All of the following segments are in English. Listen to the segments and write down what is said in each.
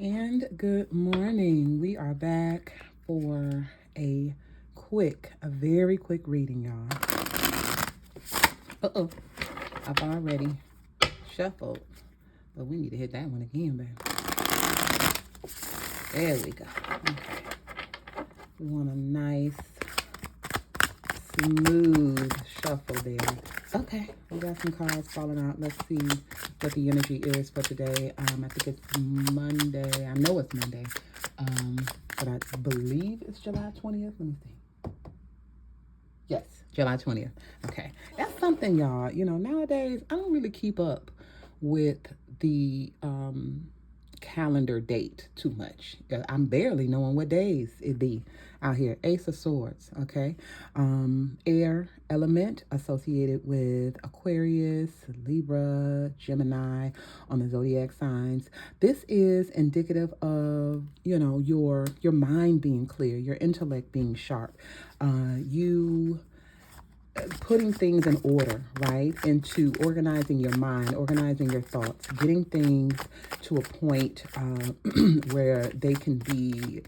And good morning. We are back for a very quick reading, y'all. Uh-oh. I've already shuffled, but we need to hit that one again, baby. There we go. Okay. We want a nice, smooth shuffle there. Okay, we got some cards falling out. Let's see what the energy is for today. I think it's Monday. I know it's Monday. But I believe it's July 20th. Let me see. Yes, July 20th. Okay. That's something, y'all. Nowadays, I don't really keep up with the calendar date too much. I'm barely knowing what days it be out here. Ace of Swords, okay? Air element associated with Aquarius, Libra, Gemini on the zodiac signs. This is indicative of, your mind being clear, your intellect being sharp. You putting things in order, right? Into organizing your mind, organizing your thoughts, getting things to a point where they can be,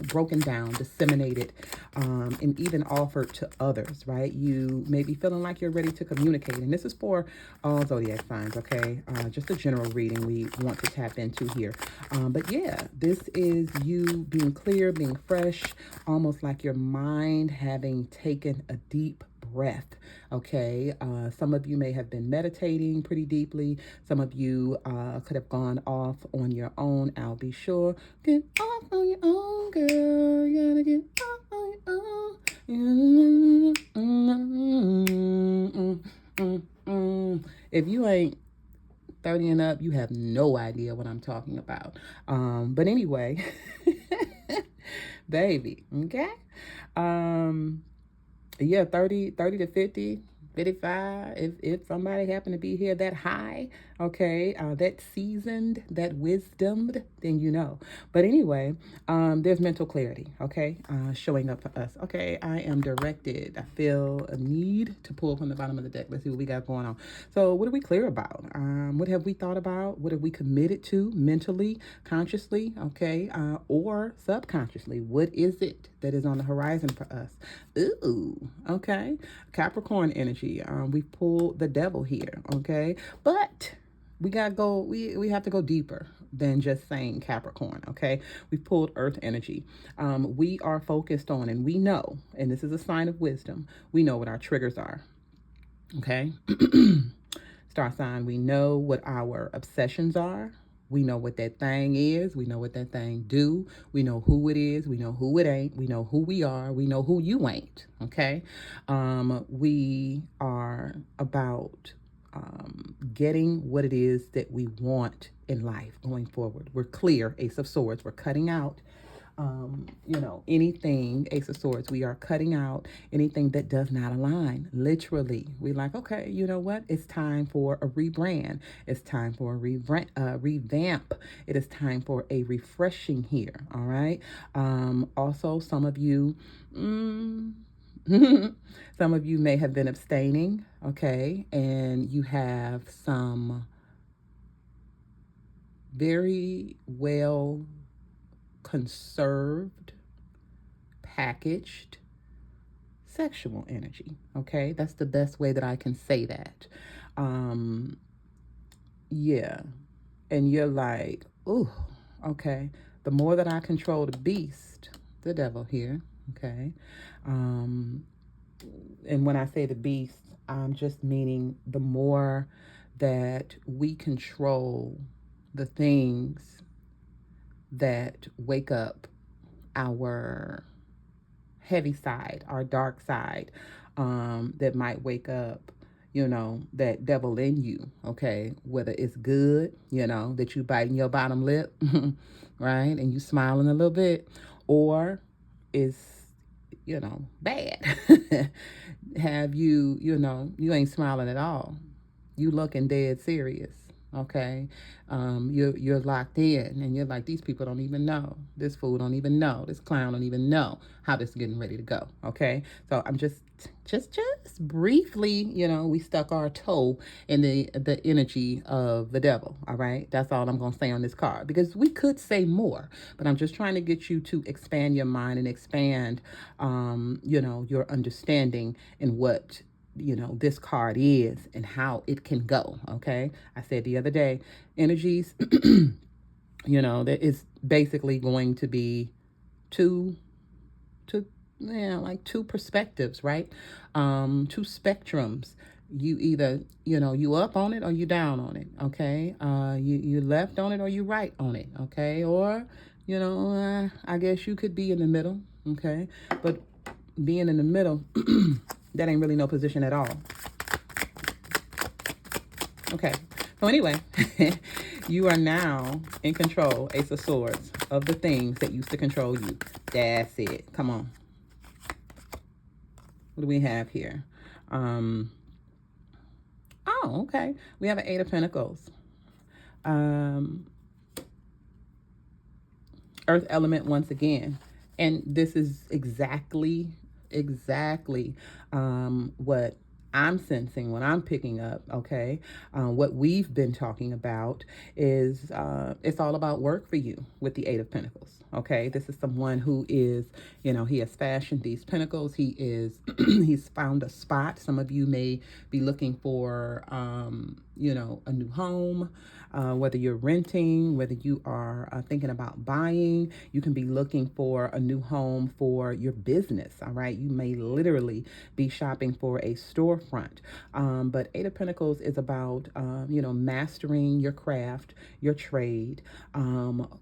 broken down, disseminated, and even offered to others, right? You may be feeling like you're ready to communicate. And this is for all zodiac signs, okay? Just a general reading we want to tap into here. But yeah, this is you being clear, being fresh, almost like your mind having taken a deep breath. Okay, some of you may have been meditating pretty deeply. Some of you could have gone off on your own. I'll be sure. Get off on your own, girl. You gotta get off on your own. If you ain't 30 and up, you have no idea what I'm talking about. But anyway, baby, okay? Yeah, 30 to 50, 55. If somebody happened to be here that high, okay, that seasoned, that wisdomed, then you know. But anyway, there's mental clarity, okay, showing up for us. Okay, I am directed. I feel a need to pull from the bottom of the deck. Let's see what we got going on. So what are we clear about? What have we thought about? What have we committed to mentally, consciously, okay, or subconsciously? What is it that is on the horizon for us? Ooh, okay. Capricorn energy. We pulled the devil here, okay? But we gotta go, we have to go deeper than just saying Capricorn, okay? We pulled earth energy. We are focused on, and we know, and this is a sign of wisdom, we know what our triggers are, okay? Star sign, we know what our obsessions are. We know what that thing is. We know what that thing do. We know who it is. We know who it ain't. We know who we are. We know who you ain't. Okay. We are about getting what it is that we want in life going forward. We're clear, Ace of Swords. We're cutting out anything, Ace of Swords, we are cutting out anything that does not align. Literally, we're like, okay, you know what? It's time for a rebrand. It's time for a revamp. It is time for a refreshing here. All right. Also, some of you, some of you may have been abstaining, okay, and you have some very well conserved, packaged sexual energy. Okay, that's the best way that I can say that. Um, yeah, and you're like, oh, okay. The more that I control the beast, the devil here, okay. Um, and when I say the beast, I'm just meaning the more that we control the things that wake up our heavy side, our dark side, that might wake up, that devil in you, okay? Whether it's good, that you biting your bottom lip, right? And you smiling a little bit, or it's, bad. Have you, you ain't smiling at all. You looking dead serious, okay? You're locked in, and you're like, these people don't even know. This fool don't even know. This clown don't even know how this is getting ready to go, okay? So I'm just briefly, we stuck our toe in the energy of the devil, all right? That's all I'm gonna say on this card, because we could say more, but I'm just trying to get you to expand your mind and expand, your understanding in what this card is and how it can go. Okay, I said the other day, energies, that is basically going to be two two yeah, like two perspectives, right? Two spectrums. You either, you up on it or you down on it. Okay, you left on it or you right on it. Okay, or I guess you could be in the middle. Okay, but being in the middle, that ain't really no position at all. Okay, so anyway, you are now in control, Ace of Swords, of the things that used to control you. That's it. Come on. What do we have here? Oh, okay. We have an Eight of Pentacles. Earth element once again. And this is exactly what I'm sensing, what I'm picking up, okay? What we've been talking about is it's all about work for you with the Eight of Pentacles, okay? This is someone who is, he has fashioned these pentacles. He is, he's found a spot. Some of you may be looking for, a new home, whether you're renting, whether you are thinking about buying. You can be looking for a new home for your business, all right? You may literally be shopping for a storefront. But Eight of Pentacles is about, mastering your craft, your trade,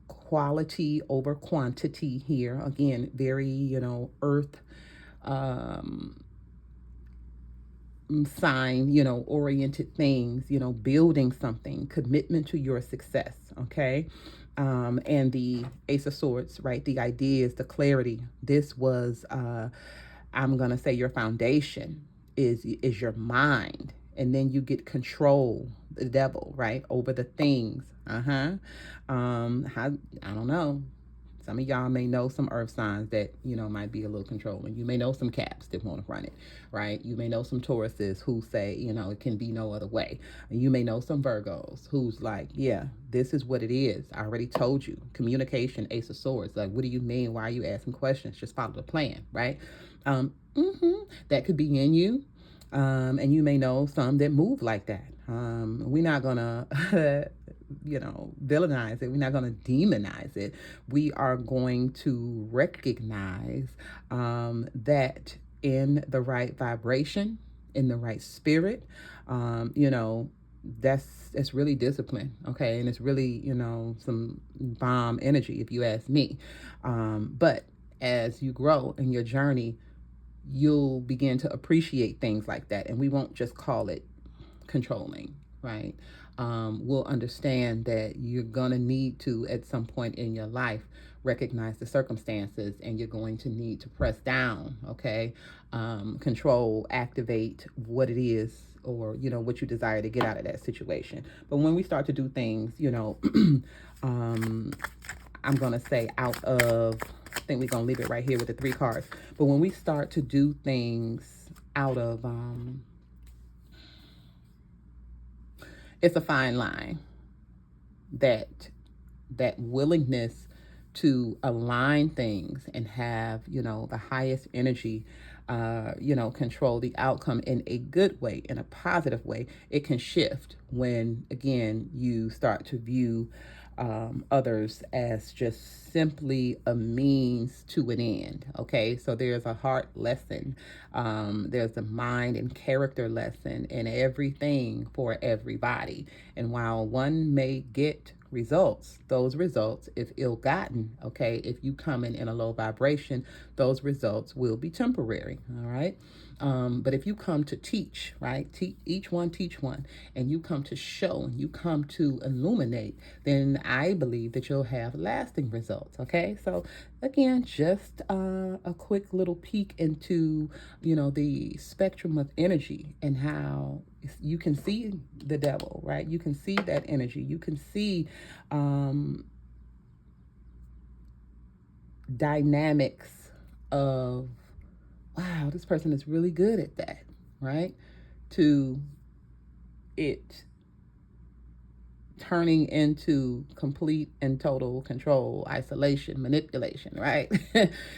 quality over quantity here. Again, very, earth sign, oriented things, building something, commitment to your success, okay? And the Ace of Swords, right? The ideas, the clarity. This was, I'm going to say your foundation is your mind. And then you get control, the devil, right? Over the things. How, I don't know. Some of y'all may know some earth signs that, might be a little controlling. You may know some Caps that want to run it, right? You may know some Tauruses who say, it can be no other way. And you may know some Virgos who's like, yeah, this is what it is. I already told you. Communication, Ace of Swords. Like, what do you mean? Why are you asking questions? Just follow the plan, right? That could be in you. And you may know some that move like that. We're not going to villainize it. We're not going to demonize it. We are going to recognize that in the right vibration, in the right spirit, that's really discipline, okay? And it's really, some bomb energy, if you ask me. But as you grow in your journey, you'll begin to appreciate things like that. And we won't just call it controlling, right? We'll understand that you're going to need to, at some point in your life, recognize the circumstances, and you're going to need to press down, okay? Control, activate what it is, or, what you desire to get out of that situation. But when we start to do things, I'm going to say out of, I think we're going to leave it right here with the 3 cards. But when we start to do things out of, it's a fine line. That willingness to align things and have, the highest energy, control the outcome in a good way, in a positive way. It can shift when, again, you start to view others as just simply a means to an end. Okay, so there's a heart lesson, there's a mind and character lesson in everything for everybody. And while one may get results, those results, if ill-gotten, okay, if you come in a low vibration, those results will be temporary. All right. But if you come to teach, right, each one teach one, and you come to show, and you come to illuminate, then I believe that you'll have lasting results. Okay, so again, just a quick little peek into, the spectrum of energy and how You can see the devil, right? You can see that energy. You can see dynamics of, wow, this person is really good at that, right? To it turning into complete and total control, isolation, manipulation, right?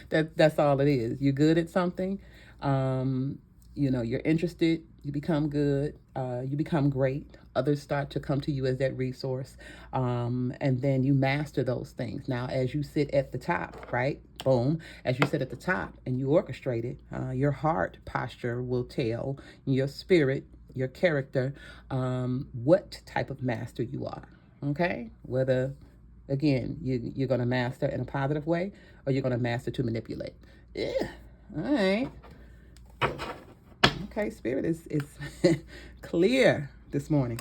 That's all it is. You're good at something, you're interested, you become good, you become great. Others start to come to you as that resource, and then you master those things. Now, as you sit at the top, right? Boom. As you sit at the top and you orchestrate it, your heart posture will tell your spirit, your character, what type of master you are. Okay? Whether, again, you're going to master in a positive way or you're going to master to manipulate. Yeah. All right. Okay, spirit is clear this morning.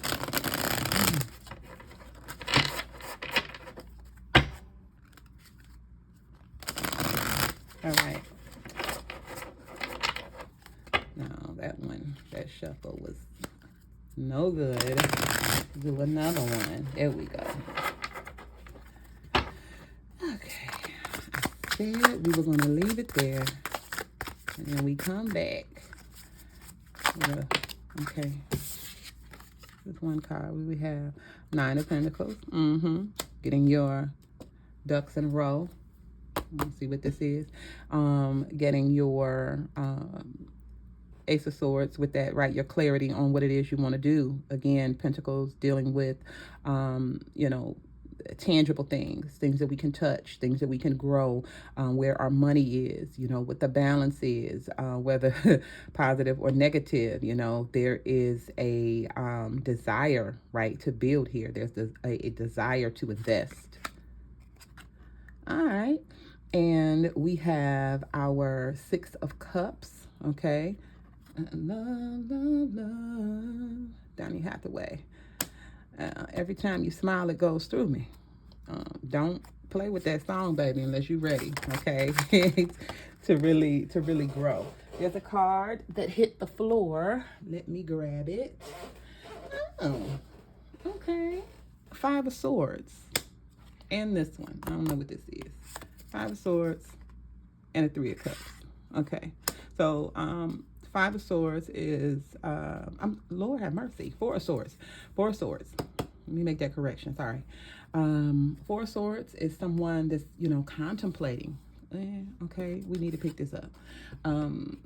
All right. No, that shuffle was no good. Do another one. There we go. Okay. I said we were going to leave it there. And then we come back. Okay. This one card we have 9 of Pentacles. Getting your ducks in a row. Let's see what this is. Getting your Ace of Swords with that, right? Your clarity on what it is you want to do. Again, Pentacles dealing with, tangible things that we can touch, things that we can grow, where our money is, what the balance is, whether positive or negative, there is a desire, right, to build here. There's a desire to invest. All right. And we have our 6 of Cups, okay? Love, love, love. Donny Hathaway. Every time you smile, it goes through me. Don't play with that song, baby, unless you're ready, okay? to really grow. There's a card that hit the floor. Let me grab it. Oh, okay. 5 of Swords. And this one. I don't know what this is. 5 of Swords and a 3 of Cups. Okay. So, 5 of Swords is, Lord have mercy, 4 of Swords. 4 of Swords. Let me make that correction. Sorry. 4 of Swords is someone that's, contemplating. Okay, we need to pick this up.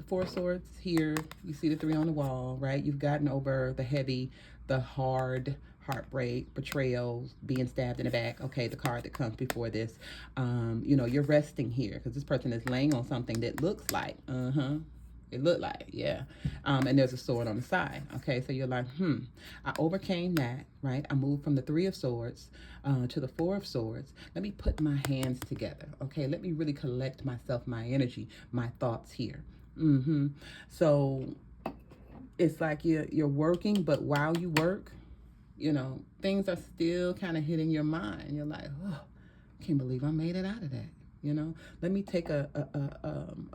4 of Swords here. You see the 3 on the wall, right? You've gotten over the hard heartbreak, betrayals, being stabbed in the back. Okay, the card that comes before this. You're resting here because this person is laying on something that looks like, it looked like, yeah. And there's a sword on the side. Okay, so you're like, I overcame that, right? I moved from the 3 of Swords to the 4 of Swords. Let me put my hands together. Okay, let me really collect myself, my energy, my thoughts here. So it's like you're working, but while you work, things are still kind of hitting your mind. You're like, oh, I can't believe I made it out of that. Let me take a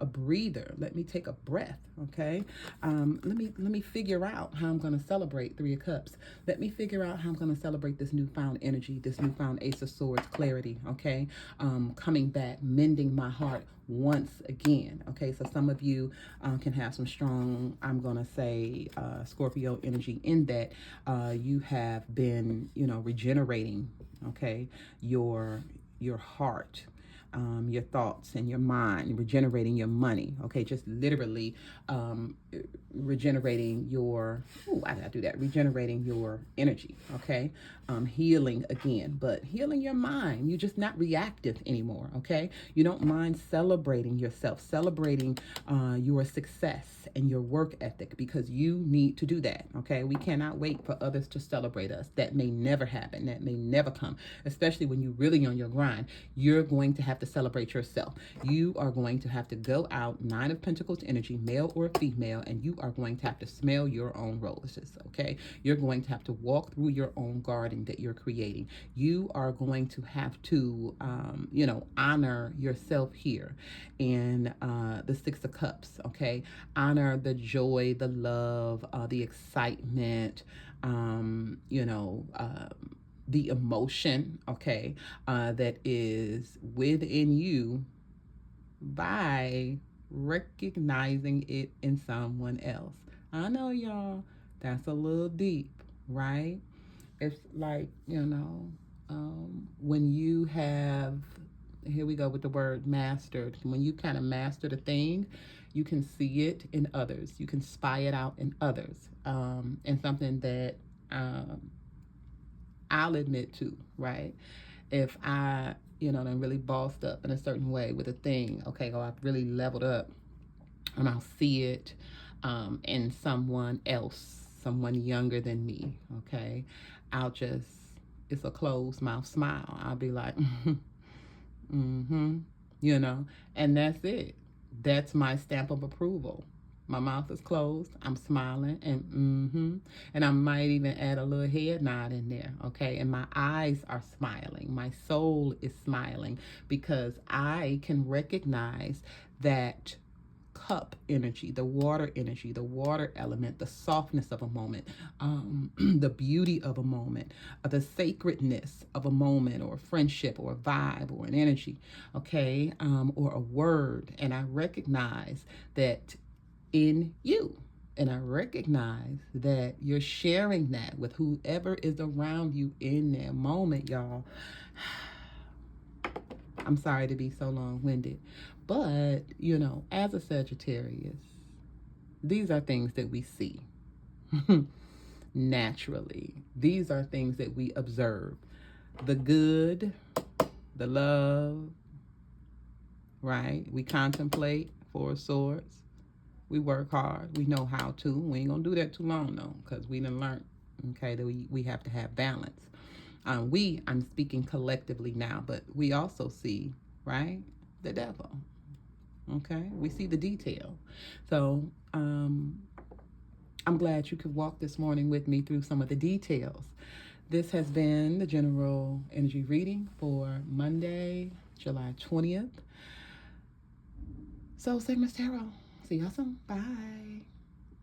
breather. Let me take a breath. Okay. Let me figure out how I'm going to celebrate 3 of Cups. Let me figure out how I'm going to celebrate this newfound energy, this newfound Ace of Swords clarity. Okay. Coming back, mending my heart once again. Okay. So some of you can have some strong, I'm going to say, Scorpio energy in that you have been, regenerating. Okay. Your heart. Your thoughts and your mind, regenerating your money. Okay, just literally regenerating your, I gotta do that, regenerating your energy. Okay, healing again, but healing your mind. You're just not reactive anymore. Okay, you don't mind celebrating yourself, celebrating your success and your work ethic, because you need to do that. Okay, we cannot wait for others to celebrate us. That may never happen. That may never come, especially when you're really on your grind. You're going to have to celebrate yourself. You are going to have to go out, 9 of Pentacles energy, male or female, and you are going to have to smell your own roses, okay? You're going to have to walk through your own garden that you're creating. You are going to have to, honor yourself here. And the Six of Cups, okay? Honor the joy, the love, the excitement, the emotion, okay, that is within you by recognizing it in someone else. I know, y'all, that's a little deep, right? It's like, when you have, here we go with the word mastered. When you kind of mastered a thing, you can see it in others. You can spy it out in others. And something that I'll admit to, right? If I, I'm really bossed up in a certain way with a thing, okay, or I've really leveled up, and I'll see it in someone else, someone younger than me, okay, it's a closed mouth smile. I'll be like, mm-hmm, and that's it. That's my stamp of approval. My mouth is closed. I'm smiling and I might even add a little head nod in there, okay? And my eyes are smiling. My soul is smiling because I can recognize that cup energy, the water element, the softness of a moment, the beauty of a moment, the sacredness of a moment, or a friendship, or a vibe, or an energy, okay, or a word. And I recognize that in you. And I recognize that you're sharing that with whoever is around you in that moment, y'all. I'm sorry to be so long-winded, but, as a Sagittarius, these are things that we see naturally. These are things that we observe. The good, the love, right? We contemplate, Four of Swords. We work hard. We know how to. We ain't gonna do that too long though, because we done learned, okay, that we have to have balance. I'm speaking collectively now, but we also see, right, the devil. Okay, we see the detail. So I'm glad you could walk this morning with me through some of the details. This has been the general energy reading for Monday, July 20th. So Sigma Tarot. See y'all soon. Bye.